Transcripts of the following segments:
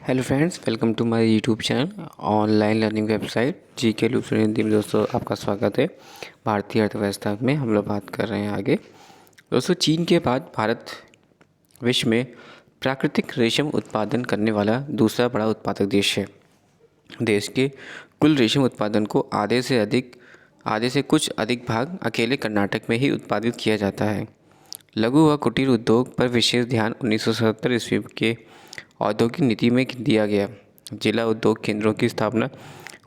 Hello friends, welcome to my YouTube channel online learning website GK Loop Hindi में। दोस्तों आपका स्वागत है। भारतीय अर्थव्यवस्था में हम लोग बात कर रहे हैं आगे। दोस्तों, चीन के बाद भारत विश्व में प्राकृतिक रेशम उत्पादन करने वाला दूसरा बड़ा उत्पादक देश है। देश के कुल रेशम उत्पादन को आधे से कुछ अधिक भाग अकेले कर्नाटक में ही उत्पादित किया जाता है। लघु व कुटीर उद्योग पर विशेष ध्यान 1977 ईस्वी के औद्योगिक नीति में दिया गया। जिला उद्योग केंद्रों की स्थापना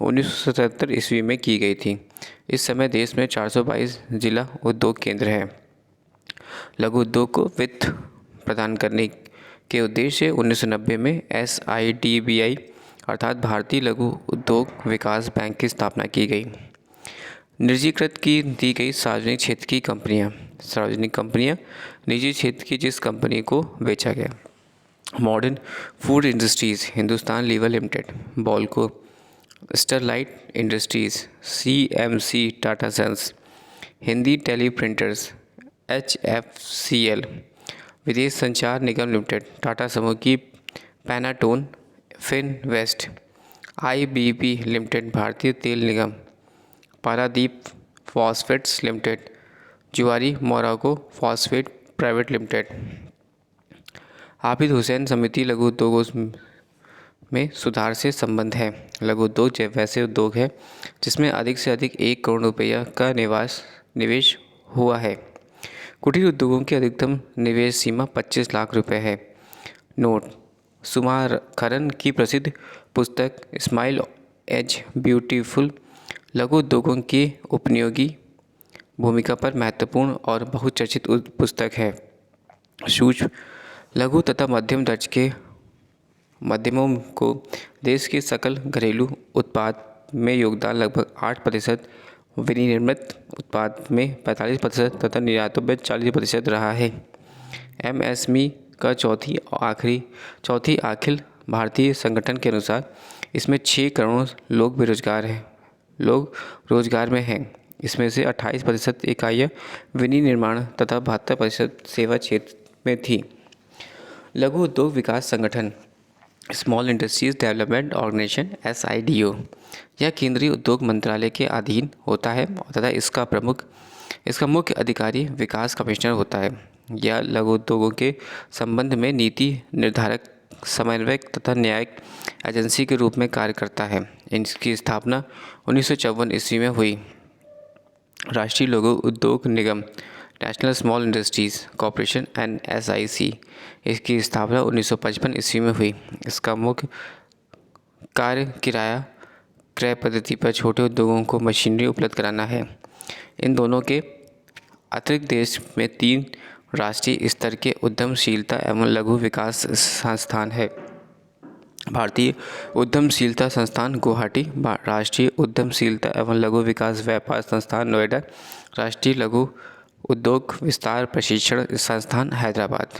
1977 ईस्वी में की गई थी। इस समय देश में 422 जिला उद्योग केंद्र हैं। लघु उद्योग को वित्त प्रदान करने के उद्देश्य से 1990 में SIDBI अर्थात भारतीय लघु उद्योग विकास बैंक की स्थापना की गई। निजीकृत की दी गई सार्वजनिक क्षेत्र की कंपनियां निजी क्षेत्र की जिस कंपनी को बेचा गया। Modern Food Industries Hindustan Lever Limited, Balco, Sterlite Industries, CMC Tata Sons, Hindi Teleprinters, HFCL, Videsh संचार निगम लिमिटेड, टाटा समूह की पैनाटोन, फिनवेस्ट, IBP लिमिटेड, भारतीय तेल निगम, पारादीप फॉस्फेट्स लिमिटेड, जुआरी Morocco phosphate private limited. Abid Hussain समिति लघु उद्योगों में सुधार से संबंध है। लघु उद्योग वैसे उद्योग है जिसमें अधिक से अधिक 1 करोड़ रुपया का निवेश हुआ है। कुटीर उद्योगों की अधिकतम निवेश सीमा 25 लाख रुपए है। नोट: सुमारकरन की प्रसिद्ध पुस्तक स्माइल एज ब्यूटीफुल लघु उद्योगों की उपयोगी भूमिका पर महत्वपूर्ण और बहुचर्चित पुस्तक है। सूक्ष्म, लघु तथा मध्यम दर्ज के मध्यमों को देश के सकल घरेलू उत्पाद में योगदान लगभग 8%, विनिर्मित उत्पाद में 45% तथा निर्यातों में 40% रहा है। MSME का चौथी अखिल भारतीय संगठन के अनुसार इसमें 6 करोड़ लोग रोजगार में हैं। इसमें से 28% इकाइयाँ विनिर्माण तथा 72% सेवा क्षेत्र में थी। लघु उद्योग विकास संगठन small industries development organisation SIDO यह केंद्रीय उद्योग मंत्रालय के अधीन होता है तथा इसका मुख्य अधिकारी विकास कमिश्नर होता है। यह लघु उद्योगों के संबंध में नीति निर्धारक, समन्वयक तथा न्यायिक एजेंसी के रूप में कार्य करता है। इनकी स्थापना 1954 ईस्वी में हुई। राष्ट्रीय लघु उद्योग निगम National Small Industries Corporation NSIC, इसकी स्थापना 1955 ईस्वी में हुई। इसका मुख्य कार्य क्रय पद्धति पर छोटे उद्योगों को मशीनरी उपलब्ध कराना है। इन दोनों के अतिरिक्त देश में 3 राष्ट्रीय स्तर के उद्यमशीलता एवं लघु विकास संस्थान है। भारतीय उद्यमशीलता संस्थान गुवाहाटी, राष्ट्रीय उद्यमशीलता एवं लघु विकास व्यापार संस्थान नोएडा, राष्ट्रीय लघु उद्योग विस्तार प्रशिक्षण संस्थान हैदराबाद।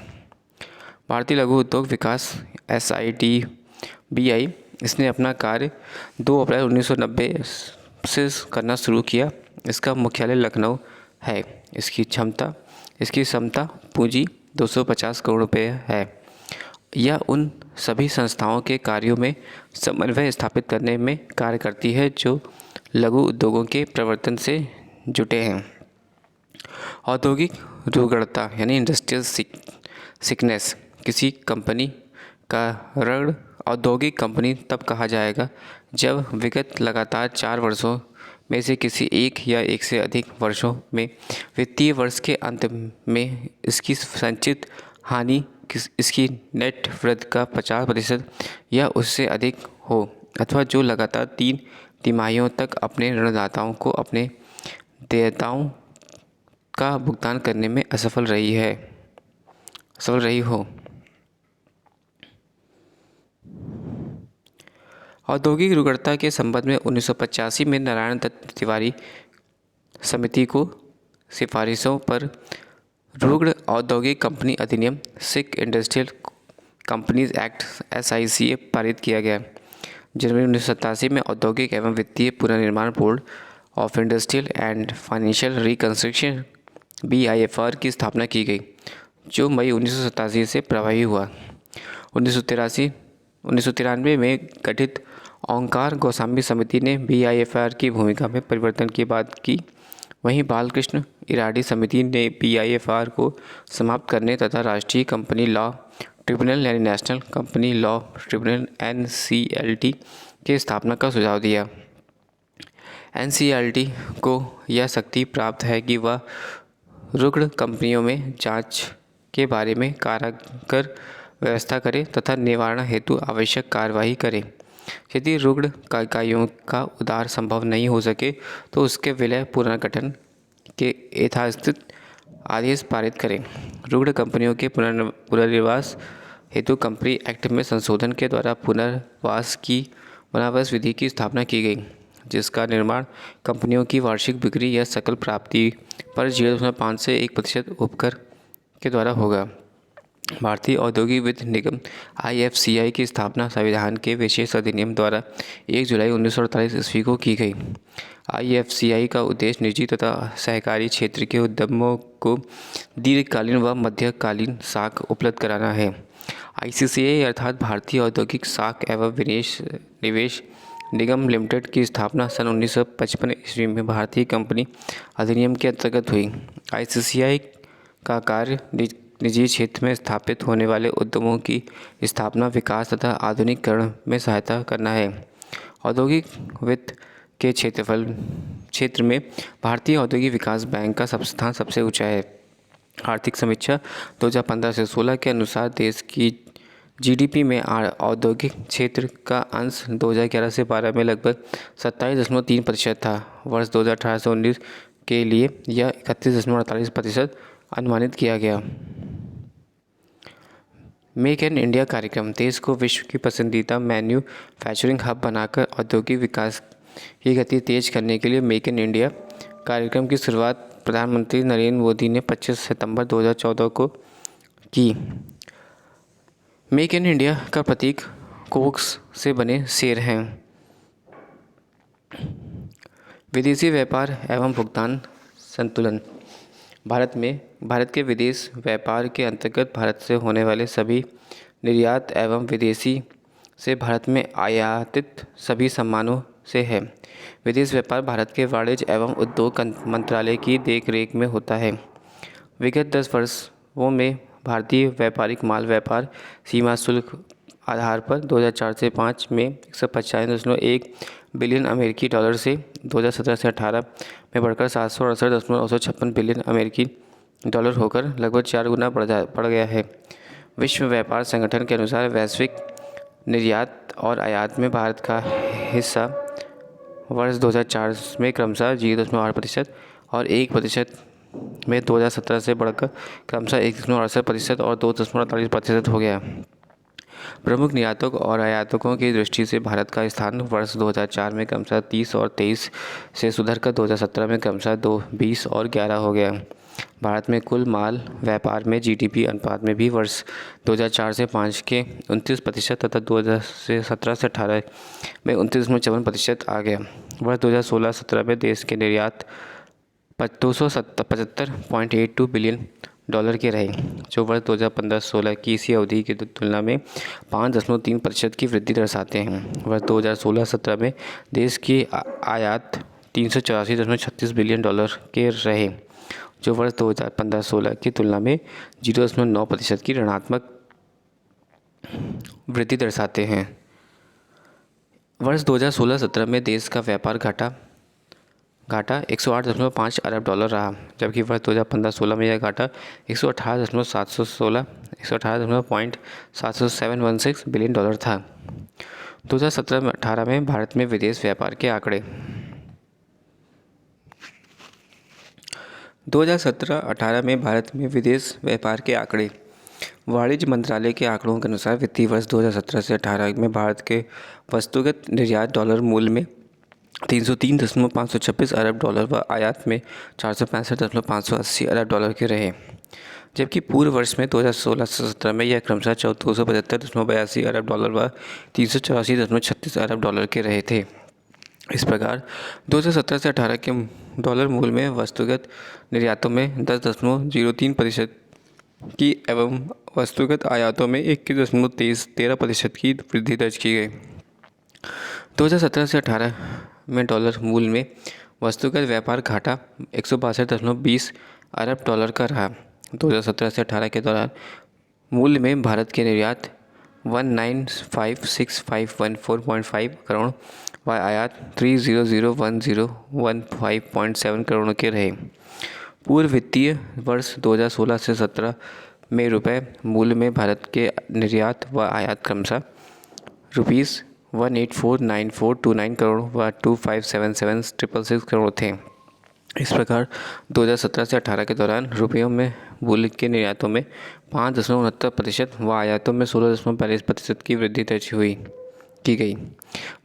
भारतीय लघु उद्योग विकास SIDBI इसने अपना कार्य 2 अप्रैल 1990 से करना शुरू किया। इसका मुख्यालय लखनऊ है। इसकी क्षमता पूंजी 250 करोड़ रुपये है। यह उन सभी संस्थाओं के कार्यों में समन्वय स्थापित करने में कार्य करती है जो लघु उद्योगों के प्रवर्तन से जुटे हैं। औद्योगिक रुग्णता यानी इंडस्ट्रियल सिकनेस किसी कंपनी का ऋण औद्योगिक कंपनी तब कहा जाएगा जब विगत लगातार 4 वर्षों में से किसी एक या एक से अधिक वर्षों में वित्तीय वर्ष के अंत में इसकी संचित हानि इसकी नेट वृद्धि का 50% या उससे अधिक हो, अथवा जो लगातार 3 तिमाहियों तक अपने ऋणदाताओं को अपने देयताओं का भुगतान करने में असफल रही हो। औद्योगिक रुग्णता के संबंध में 1985 में नारायण दत्त तिवारी समिति को सिफारिशों पर रुग्ण औद्योगिक कंपनी अधिनियम सिक इंडस्ट्रियल कंपनीज एक्ट SICA पारित किया गया। जनवरी 1987 में औद्योगिक एवं वित्तीय पुनर्निर्माण board of industrial and financial reconstruction BIFR की स्थापना की गई, जो मई 1987 से प्रभावी हुआ। 1983 1993 में गठित ओंकार गोस्वामी समिति ने BIFR की भूमिका में परिवर्तन की बात की। वहीं बालकृष्ण इराडी समिति ने BIFR को समाप्त करने तथा राष्ट्रीय कंपनी लॉ ट्रिब्यूनल यानी national company law tribunal NCLT की स्थापना का सुझाव दिया। NCLT को यह शक्ति प्राप्त है कि वह रुग्ण कंपनियों में जांच के बारे में कारगर व्यवस्था करे तथा निवारण हेतु आवश्यक कार्यवाही करे। यदि रुग्ण इकाइयों का उद्धार संभव नहीं हो सके तो उसके विलय पुनर्गठन के यथास्थित आदेश पारित करें। रुग्ण कंपनियों के पुनर्वास हेतु कंपनी एक्ट में संशोधन के द्वारा पुनर्वास विधि की स्थापना की गई, जिसका निर्माण कंपनियों की वार्षिक बिक्री या सकल प्राप्ति पर 0.5 से 1% उपकर के द्वारा होगा। भारतीय औद्योगिक वित्त निगम IFCI की स्थापना संविधान के विशेष अधिनियम द्वारा 1 जुलाई 1948 ईस्वी को की गई। IFCI का उद्देश्य निजी तथा सहकारी क्षेत्र के उद्यमों को दीर्घकालीन व मध्यकालीन साख उपलब्ध कराना है। ICCI अर्थात भारतीय औद्योगिक साख एवं निवेश निगम लिमिटेड की स्थापना सन 1955 ईस्वी में भारतीय कंपनी अधिनियम के अंतर्गत हुई। ICCI का कार्य निजी क्षेत्र में स्थापित होने वाले उद्यमों की स्थापना, विकास तथा आधुनिकीकरण में सहायता करना है। औद्योगिक वित्त के क्षेत्र में भारतीय औद्योगिक विकास बैंक का स्थान सबसे ऊंचा है। आर्थिक समीक्षा 2015 से 16 के अनुसार देश की GDP में औद्योगिक क्षेत्र का अंश 2011 से 12 में लगभग 27.3% था। वर्ष 2018 से 19 के लिए यह 31.48% अनुमानित किया गया। मेक इन इंडिया कार्यक्रम देश को विश्व की पसंदीदा मैन्युफैक्चरिंग हब बनाकर औद्योगिक विकास की गति तेज करने के लिए मेक इन इंडिया कार्यक्रम की शुरुआत प्रधानमंत्री नरेंद्र मोदी ने 25 सितंबर 2014 को की। मेक इन इंडिया का प्रतीक कोक्स से बने शेर हैं। विदेशी व्यापार एवं भुगतान संतुलन भारत के विदेश व्यापार के अंतर्गत भारत से होने वाले सभी निर्यात एवं विदेशी से भारत में आयातित सभी सामानों से है। विदेश व्यापार भारत के वाणिज्य एवं उद्योग मंत्रालय की देखरेख में होता है। विगत 10 वर्षों में भारतीय व्यापारिक माल व्यापार सीमा शुल्क आधार पर 2004 से 5 में 195.1 बिलियन अमेरिकी डॉलर से 2017 से 18 में बढ़कर 768.956 बिलियन अमेरिकी डॉलर होकर लगभग 4 गुना बढ़ गया है। विश्व व्यापार संगठन के अनुसार वैश्विक निर्यात और आयात में भारत का हिस्सा वर्ष 2004 में क्रमशः 0.8% और 1% में 2017 से बढ़कर क्रमशः 1.68% और 2.48% हो गया। प्रमुख निर्यातकों और आयातकों की दृष्टि से भारत का स्थान वर्ष 2004 में क्रमशः 30 और 23 से सुधरकर 2017 में क्रमशः 20 और 11 हो गया। भारत में कुल माल व्यापार में GDP अनुपात में भी वर्ष 2004 से 5 के 29% तथा 2017 से 18 में 29.54% आ गया। वर्ष 2016-17 में देश के निर्यात 275.82 बिलियन डॉलर के रहे, जो वर्ष 2015-16 की इसी अवधि की तुलना में 5.3% की वृद्धि दर्शाते हैं। वर्ष 2016-17 में देश की आयात 384.36 बिलियन डॉलर के रहे, जो वर्ष 2015-16 की तुलना में 0.9% की ऋणात्मक वृद्धि दर्शाते हैं। वर्ष 2016-17 में देश का व्यापार घाटा 108.5 अरब डॉलर रहा, जबकि वर्ष 2015-16 में यह घाटा 118.716 बिलियन डॉलर था। 2017-18 में भारत में विदेश व्यापार के आंकड़े 2017-18 में भारत में विदेश व्यापार के आंकड़े वाणिज्य मंत्रालय के आंकड़ों के अनुसार वित्तीय वर्ष 2017 से 18 में भारत के वस्तुगत निर्यात डॉलर मूल्य में 303.526 अरब डॉलर व आयात में 465.580 अरब डॉलर के रहे, जबकि पूर्व वर्ष में 2016-17 में यह क्रमशः 275.82 अरब डॉलर व 384.36 अरब डॉलर के रहे थे। इस प्रकार 2017 से 18 के डॉलर मूल्य में वस्तुगत निर्यातों में 10.03% की एवं वस्तुगत आयातों में 21.13% की वृद्धि दर्ज की गई। 2017 से 18 में डॉलर मूल्य में वस्तुगत व्यापार घाटा 162.20 अरब डॉलर का रहा। 2017 से 18 के दौरान मूल्य में भारत के निर्यात 1956514.5 करोड़ व आयात 3001015.7 करोड़ के रहे। पूर्व वित्तीय वर्ष 2016 से 17 में रुपए मूल्य में भारत के निर्यात व आयात क्रमशः रुपीज़ 1849429 करोड़ व 2577666 करोड़ थे। इस प्रकार 2017 से 18 के दौरान रुपयों में मूल्य के निर्यातों में 5.69% व आयातों में 16.42% की वृद्धि दर्ज की गई।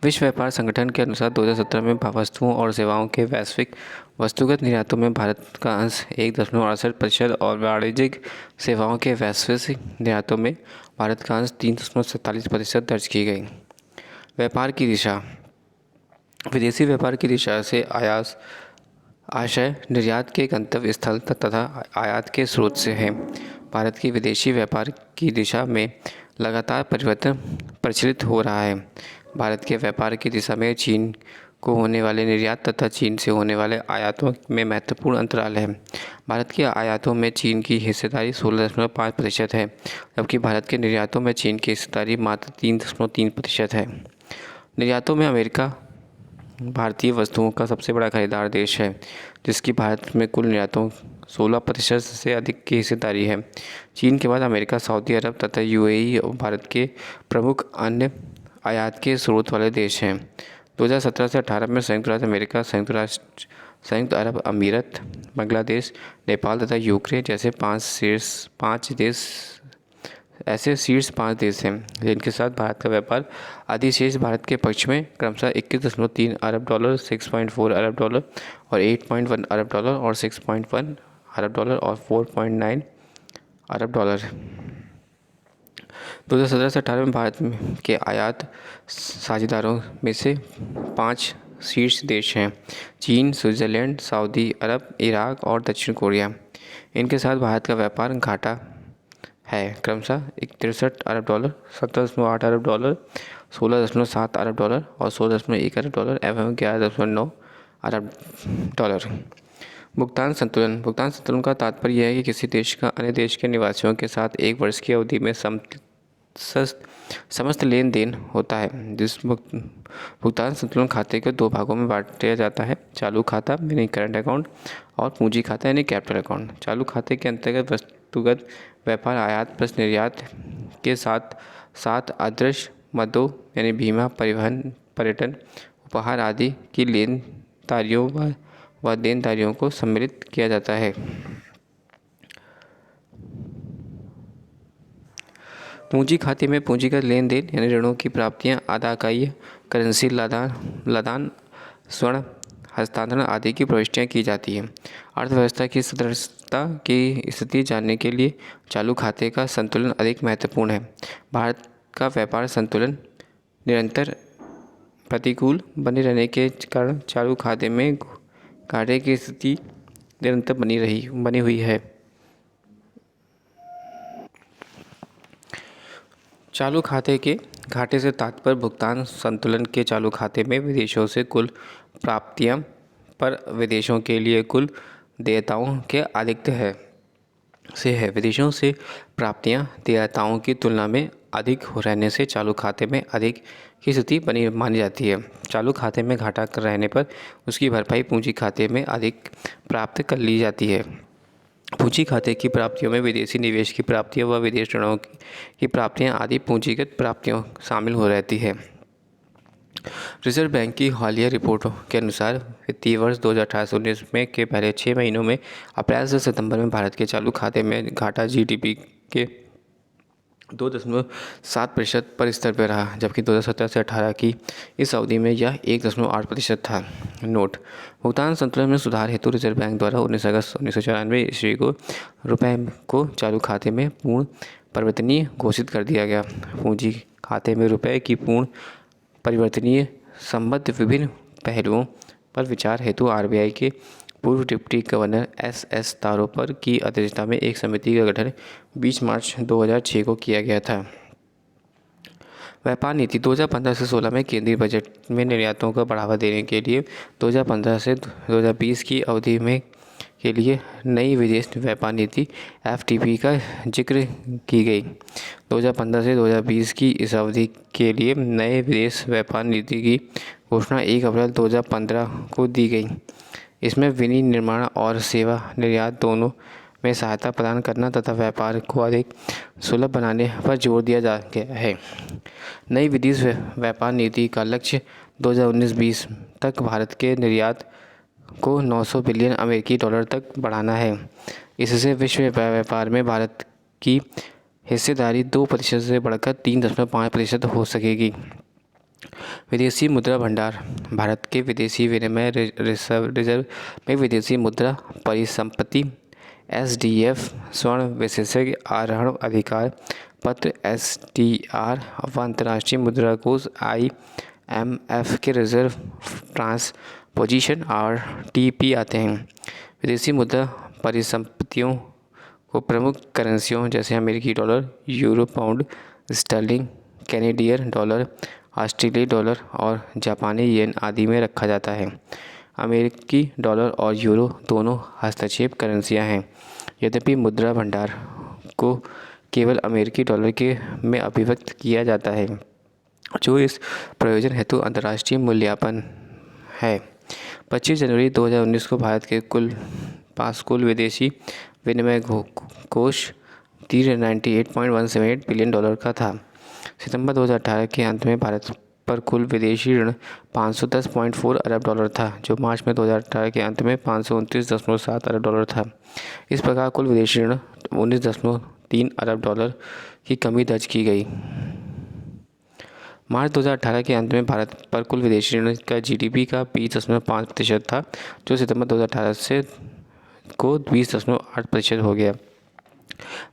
विश्व व्यापार संगठन के अनुसार 2017 में वस्तुओं और सेवाओं के वैश्विक वस्तुगत निर्यातों में भारत का अंश 1.68% और वाणिज्यिक सेवाओं के वैश्विक निर्यातों में भारत का अंश 3.47% दर्ज की गई। व्यापार की दिशा। विदेशी व्यापार की दिशा से आशय निर्यात के गंतव्य स्थल तथा आयात के स्रोत से है। भारत की विदेशी व्यापार की दिशा में लगातार परिवर्तन प्रचलित हो रहा है। भारत के व्यापार की दिशा में चीन को होने वाले निर्यात तथा चीन से होने वाले आयातों में महत्वपूर्ण अंतराल है। भारत के आयातों में चीन की हिस्सेदारी 16.5% है, जबकि भारत के निर्यातों में चीन की हिस्सेदारी मात्र 3.3% है। निर्यातों में अमेरिका भारतीय वस्तुओं का सबसे बड़ा खरीदार देश है, जिसकी भारत में कुल निर्यातों 16% से अधिक की हिस्सेदारी है। चीन के बाद अमेरिका, सऊदी अरब तथा यूएई भारत के प्रमुख अन्य आयात के स्रोत वाले देश हैं। 2017 से 18 में संयुक्त राज्य अमेरिका, संयुक्त अरब अमीरत, बांग्लादेश, नेपाल तथा यूक्रेन जैसे शीर्ष पाँच देश हैं, जिनके साथ भारत का व्यापार अधिशेष भारत के पक्ष में क्रमशः 21.3 अरब डॉलर, 6.4 अरब डॉलर और 8.1 अरब डॉलर और 6.1 अरब डॉलर और 4.9 अरब डॉलर। 2017 से 18 में भारत के आयात साझेदारों में से 5 शीर्ष देश हैं: चीन, स्विट्ज़रलैंड, सऊदी अरब, इराक और दक्षिण कोरिया। इनके साथ भारत का व्यापार घाटा है क्रमशः 63 अरब डॉलर, 17.8 अरब डॉलर, 16.7 अरब डॉलर और 16.1 अरब डॉलर एवं 11.9 अरब डॉलर। भुगतान संतुलन का तात्पर्य यह है कि किसी देश का अन्य देश के निवासियों के साथ एक वर्ष की अवधि में समस्त लेन देन होता है। जिस भुगतान संतुलन खाते को 2 भागों में बांटा जाता है: चालू खाता यानी करंट अकाउंट और पूंजी खाता यानी कैपिटल अकाउंट। चालू खाते के अंतर्गत वस्तुगत व्यापार, आयात प्लस निर्यात के साथ साथ अदृश्य मदों यानी बीमा, परिवहन, पर्यटन, उपहार आदि की लेनदारियों व देनदारियों को सम्मिलित किया जाता है। पूंजी खाते में पूंजीगत लेन देन यानी ऋणों की प्राप्तियां, आदायियाँ, करेंसी लदान, स्वर्ण हस्तांतरण आदि की प्रविष्टियाँ की जाती हैं। अर्थव्यवस्था की सदृढ़ता की स्थिति जानने के लिए चालू खाते का संतुलन अधिक महत्वपूर्ण है। भारत का व्यापार संतुलन निरंतर प्रतिकूल बने रहने के कारण चालू खाते में घाटे की स्थिति निरंतर बनी हुई है। चालू खाते के घाटे से तात्पर्य भुगतान संतुलन के चालू खाते में विदेशों से कुल प्राप्तियां पर विदेशों के लिए कुल देयताओं के अधिकता है। विदेशों से प्राप्तियां देयताओं की तुलना में अधिक हो रहने से चालू खाते में अधिक की स्थिति बनी मानी जाती है। चालू खाते में घाटा रहने पर उसकी भरपाई पूंजी खाते में अधिक प्राप्त कर ली जाती है। पूंजी खाते की प्राप्तियों में विदेशी निवेश की प्राप्तियां व विदेश ऋणों की प्राप्तियां आदि पूंजीगत प्राप्तियों शामिल हो रहती है। रिजर्व बैंक की हालिया रिपोर्टों के अनुसार वित्तीय वर्ष 2018-19 में के पहले 6 महीनों में अप्रैल से सितंबर में भारत के चालू खाते में घाटा जीडीपी के 2.7% पर स्तर पर रहा, जबकि 2017 से 18 की इस अवधि में यह 1.8% था। नोट: भुगतान संतुलन में सुधार हेतु रिजर्व बैंक द्वारा 19 अगस्त 1994 ईस्वी को रुपए को चालू खाते में पूर्ण परिवर्तनीय घोषित कर दिया गया। पूंजी खाते में रुपए की पूर्ण परिवर्तनीय संबंध विभिन्न पहलुओं पर विचार हेतु आरबीआई के पूर्व डिप्टी गवर्नर एस तारोपर की अध्यक्षता में एक समिति का गठन 20 मार्च 2006 को किया गया था। व्यापार नीति 2015 से 16 में केंद्रीय बजट में निर्यातों को बढ़ावा देने के लिए 2015 से 2020 की अवधि में के लिए नई विदेश व्यापार नीति FTP का जिक्र की गई। 2015 से 2020 की इस अवधि के लिए नए विदेश व्यापार नीति की घोषणा 1 अप्रैल 2015 को दी गई। इसमें विनिर्माण और सेवा निर्यात दोनों में सहायता प्रदान करना तथा व्यापार को अधिक सुलभ बनाने पर जोर दिया जा गया है। नई विदेश व्यापार नीति का लक्ष्य 2019-20 तक भारत के निर्यात को 900 बिलियन अमेरिकी डॉलर तक बढ़ाना है। इससे विश्व व्यापार में भारत की हिस्सेदारी 2% से बढ़कर 3.5% हो सकेगी। विदेशी मुद्रा भंडार भारत के विदेशी विनिमय रिजर्व में विदेशी मुद्रा परिसंपत्ति SDF, स्वर्ण विशेषज्ञ आहरण अधिकार पत्र STR व अंतर्राष्ट्रीय मुद्रा कोष IMF के रिजर्व ट्रांसपोजिशन RTP आते हैं। विदेशी मुद्रा परिसंपत्तियों को प्रमुख करेंसियों जैसे अमेरिकी dollar, euro, pound sterling, Canadian dollar, ऑस्ट्रेलियाई डॉलर और जापानी येन आदि में रखा जाता है। अमेरिकी डॉलर और यूरो दोनों हस्तक्षेप करेंसियां हैं। यद्यपि मुद्रा भंडार को केवल अमेरिकी डॉलर के में अभिव्यक्त किया जाता है, जो इस प्रयोजन हेतु अंतर्राष्ट्रीय मूल्यांकन है। 25 जनवरी 2019 को भारत के कुल विदेशी विनिमय कोष 98.178 बिलियन डॉलर का था। सितंबर 2018 के अंत में भारत पर कुल विदेशी ऋण 510.4 अरब डॉलर था, जो मार्च में 2018 के अंत में 529.7 अरब डॉलर था। इस प्रकार कुल विदेशी ऋण 19.3 अरब डॉलर की कमी दर्ज की गई। मार्च 2018 के अंत में भारत पर कुल विदेशी ऋण का GDP का 20.5% था, जो सितंबर 2018 से को 20.8% हो गया।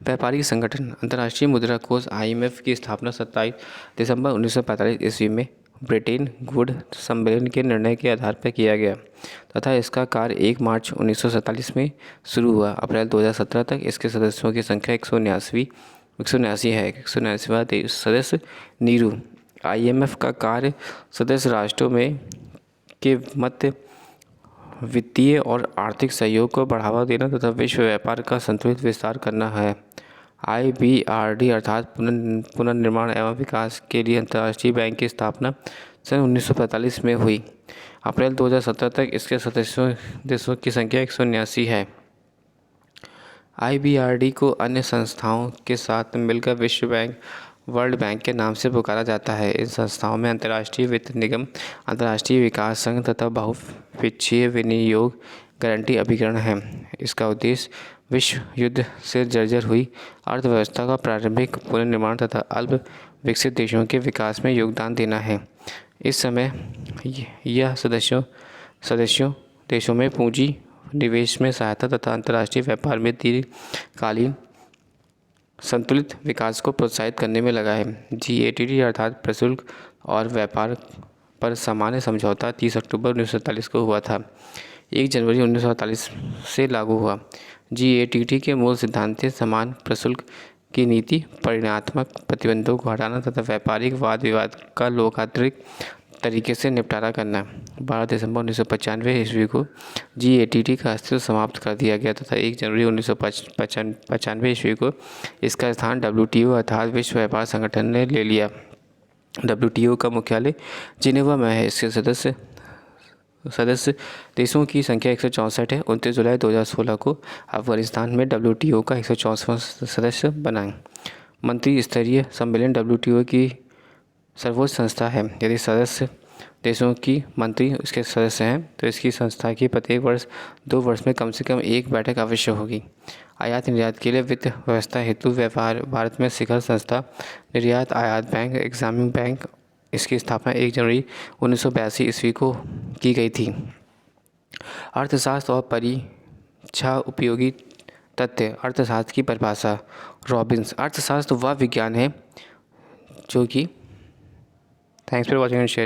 व्यापारिक संगठन अंतर्राष्ट्रीय मुद्रा कोष IMF की स्थापना 27 दिसंबर 1945 ईस्वी में ब्रेटन वुड्स सम्मेलन के निर्णय के आधार पर किया गया तथा इसका कार्य 1 मार्च 1947 में शुरू हुआ। अप्रैल 2017 तक इसके सदस्यों की संख्या 179 है। 179वां सदस्य नीरू। IMF का कार्य सदस्य राष्ट्रों में के मध्य वित्तीय और आर्थिक सहयोग को बढ़ावा देना तथा विश्व व्यापार का संतुलित विस्तार करना है। IBRD अर्थात पुनर्निर्माण एवं विकास के लिए अंतर्राष्ट्रीय बैंक की स्थापना सन 1945 में हुई। अप्रैल 2017 तक इसके सदस्यों देशों की संख्या 179 है। IBRD को अन्य संस्थाओं के साथ मिलकर विश्व बैंक, वर्ल्ड बैंक के नाम से पुकारा जाता है। इन संस्थाओं में अंतर्राष्ट्रीय वित्त निगम, अंतर्राष्ट्रीय विकास संघ तथा बहुपक्षीय विनियोग गारंटी अभिकरण है। इसका उद्देश्य विश्व युद्ध से जर्जर हुई अर्थव्यवस्था का प्रारंभिक पुनर्निर्माण तथा अल्प विकसित देशों के विकास में योगदान देना है। इस समय यह सदस्यों देशों में पूंजी निवेश में सहायता तथा अंतर्राष्ट्रीय व्यापार में दीर्घकालीन संतुलित विकास को प्रोत्साहित करने में लगा है। GATT अर्थात प्रशुल्क और व्यापार पर सामान्य समझौता 30 अक्टूबर 1947 को हुआ था। 1 जनवरी 1948 से लागू हुआ। GATT के मूल सिद्धांत थे समान प्रशुल्क की नीति, परिणात्मक प्रतिबंधों को हटाना तथा व्यापारिक वाद विवाद का लोकतांत्रिक तरीके से निपटारा करना। 12 दिसंबर 1995 ईस्वी को GATT का अस्तित्व समाप्त कर दिया गया तथा 1 जनवरी 1995 ईस्वी को इसका स्थान WTO अर्थात विश्व व्यापार संगठन ने ले लिया। WTO का मुख्यालय जिनेवा में है। इसके सदस्य देशों की संख्या 164 है। 29 जुलाई 2016 को अफगानिस्तान में WTO का 164वां सदस्य बना। मंत्री स्तरीय सम्मेलन WTO की सर्वोच्च संस्था है। यदि सदस्य देशों की मंत्री इसके सदस्य हैं तो इसकी संस्था की प्रत्येक वर्ष 2 वर्ष में कम से कम एक बैठक अवश्य होगी। आयात निर्यात के लिए वित्त व्यवस्था हेतु व्यापार भारत में शिखर संस्था निर्यात आयात बैंक एग्जामिन बैंक, इसकी स्थापना 1 जनवरी 1982 ईस्वी को की गई थी। अर्थशास्त्र और परीक्षा उपयोगी तथ्य। अर्थशास्त्र की परिभाषा। रॉबिन्स। अर्थशास्त्र वह विज्ञान है जो कि thanks for watching and share.